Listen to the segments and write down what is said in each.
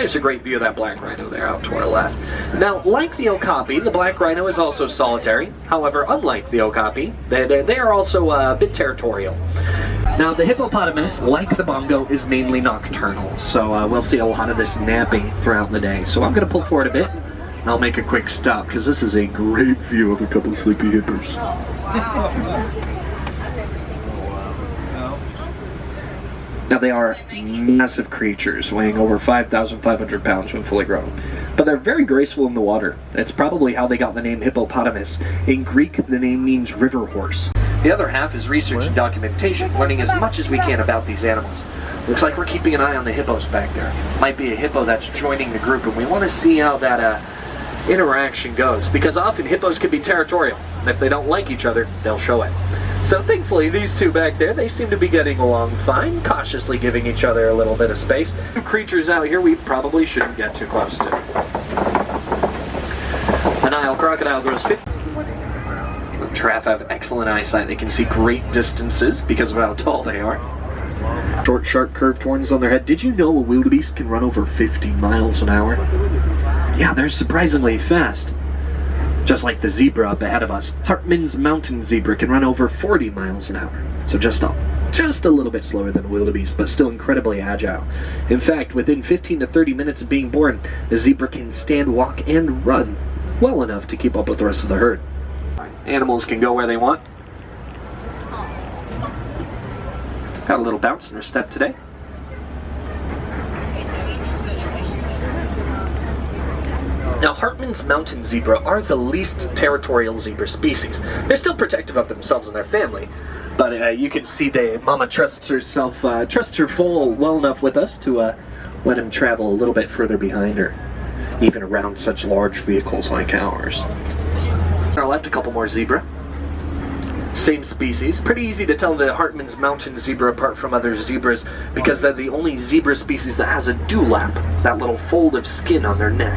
there's a great view of that black rhino there out to our left. Now, like the okapi, the black rhino is also solitary. However, unlike the okapi, they are also a bit territorial. Now, the hippopotamus, like the bongo, is mainly nocturnal, so we'll see a lot of this napping throughout the day. So I'm going to pull forward a bit, and I'll make a quick stop, because this is a great view of a couple sleepy hippos. Now, they are massive creatures, weighing over 5,500 pounds when fully grown. But they're very graceful in the water. That's probably how they got the name hippopotamus. In Greek, the name means river horse. The other half is research and documentation, learning as much as we can about these animals. Looks like we're keeping an eye on the hippos back there. Might be a hippo that's joining the group, and we want to see how that interaction goes. Because often hippos can be territorial, and if they don't like each other, they'll show it. So thankfully, these two back there, they seem to be getting along fine, cautiously giving each other a little bit of space. Two creatures out here we probably shouldn't get too close to. The Nile crocodile grows 50. Giraffe have excellent eyesight. They can see great distances because of how tall they are. Short, sharp, curved horns on their head. Did you know a wildebeest can run over 50 miles an hour? Yeah, they're surprisingly fast. Just like the zebra up ahead of us, Hartmann's mountain zebra can run over 40 miles an hour. So just a little bit slower than a wildebeest, but still incredibly agile. In fact, within 15 to 30 minutes of being born, the zebra can stand, walk, and run well enough to keep up with the rest of the herd. Animals can go where they want. Got a little bounce in her step today. Now, Hartmann's mountain zebra are the least territorial zebra species. They're still protective of themselves and their family, but you can see Mama trusts her foal well enough with us to let him travel a little bit further behind her, even around such large vehicles like ours. On our left, a couple more zebra. Same species. Pretty easy to tell the Hartmann's mountain zebra apart from other zebras because they're the only zebra species that has a dewlap, that little fold of skin on their neck.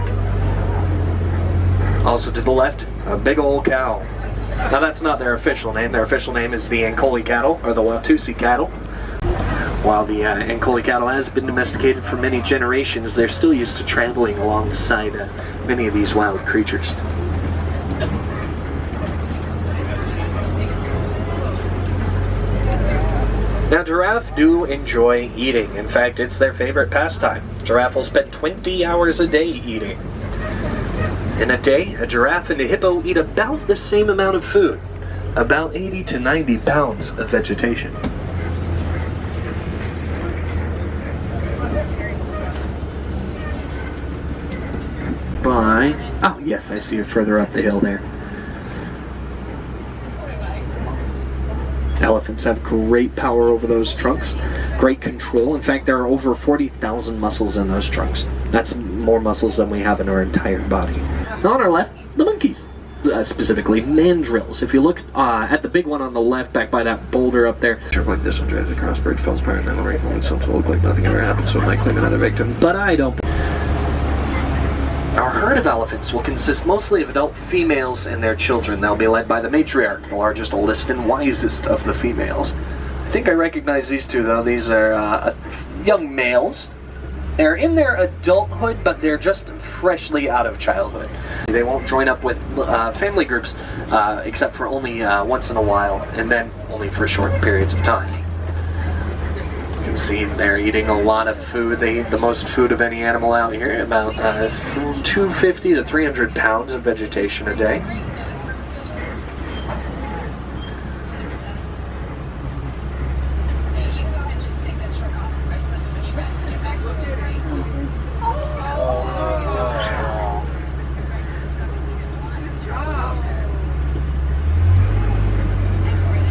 Also to the left, a big old cow. Now that's not their official name. Their official name is the Ankole cattle, or the Watusi cattle. While the Ankole cattle has been domesticated for many generations, they're still used to traveling alongside many of these wild creatures. Now, giraffe do enjoy eating. In fact, it's their favorite pastime. Giraffe will spend 20 hours a day eating. In a day, a giraffe and a hippo eat about the same amount of food, about 80 to 90 pounds of vegetation. Oh yes, I see it further up the hill there. Elephants have great power over those trunks, great control. In fact, there are over 40,000 muscles in those trunks. That's more muscles than we have in our entire body. Now on our left, the monkeys, specifically mandrills. If you look at the big one on the left, back by that boulder up there, sure, like this one drives across bridge, falls apart, and then right moment, so to look like nothing ever happened, so it might claim another victim, but I don't. Our herd of elephants will consist mostly of adult females and their children. They'll be led by the matriarch, the largest, oldest, and wisest of the females. I think I recognize these two, though. These are young males. They're in their adulthood, but they're just freshly out of childhood. They won't join up with family groups, except for only once in a while, and then only for short periods of time. You can see they're eating a lot of food. They eat the most food of any animal out here, about 250 to 300 pounds of vegetation a day.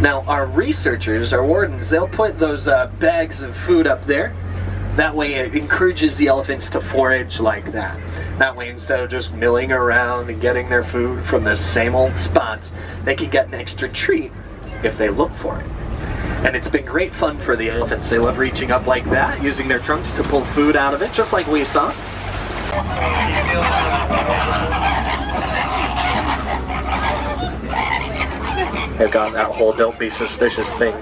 Now, our researchers, our wardens, they'll put those bags of food up there. That way it encourages the elephants to forage like that. That way, instead of just milling around and getting their food from the same old spots, they can get an extra treat if they look for it. And it's been great fun for the elephants. They love reaching up like that, using their trunks to pull food out of it, just like we saw. They've got that whole don't be suspicious thing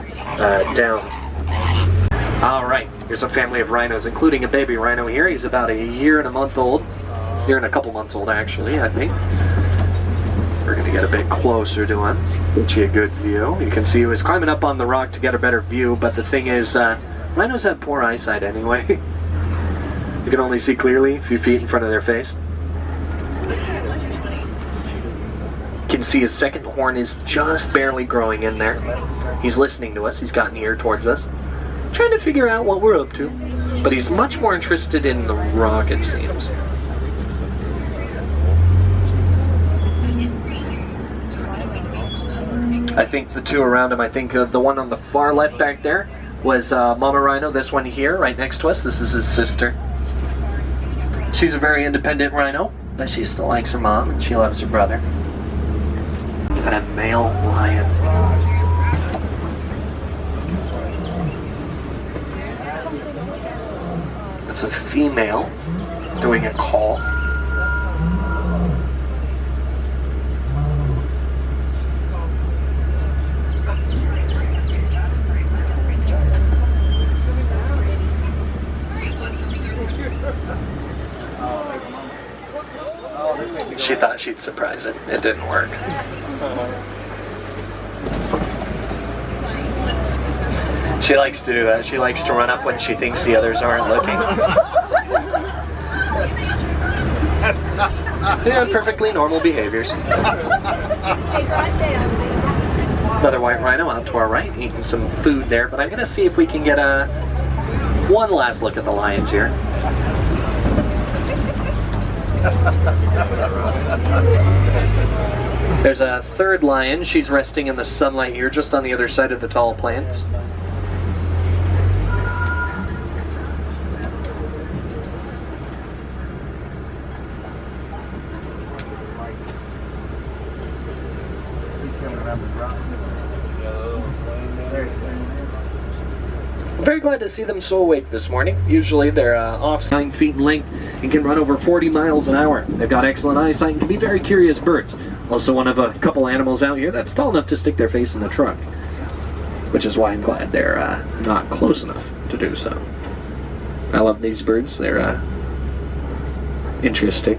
down. Alright, There's a family of rhinos, including a baby rhino here. He's about a year and a month old. Year and a couple months old, actually, I think. We're going to get a bit closer to him. Get you a good view. You can see he was climbing up on the rock to get a better view, but the thing is, rhinos have poor eyesight anyway. You can only see clearly a few feet in front of their face. You can see his second horn is just barely growing in there. He's listening to us. He's got an ear towards us, trying to figure out what we're up to. But he's much more interested in the rock, it seems. I think the two around him, I think the one on the far left back there was Mama Rhino. This one here, right next to us, this is his sister. She's a very independent rhino, but she still likes her mom and she loves her brother. And a male lion. That's a female doing a call. She thought she'd surprise it. It didn't work. She likes to do that. She likes to run up when she thinks the others aren't looking. Yeah, perfectly normal behaviors. Another white rhino out to our right, eating some food there, but I'm going to see if we can get one last look at the lions here. There's a third lion. She's resting in the sunlight here, just on the other side of the tall plants. I'm very glad to see them so awake this morning. Usually they're off 9 feet in length and can run over 40 miles an hour. They've got excellent eyesight and can be very curious birds. Also one of a couple animals out here that's tall enough to stick their face in the trunk, which is why I'm glad they're not close enough to do so. I love these birds. They're interesting.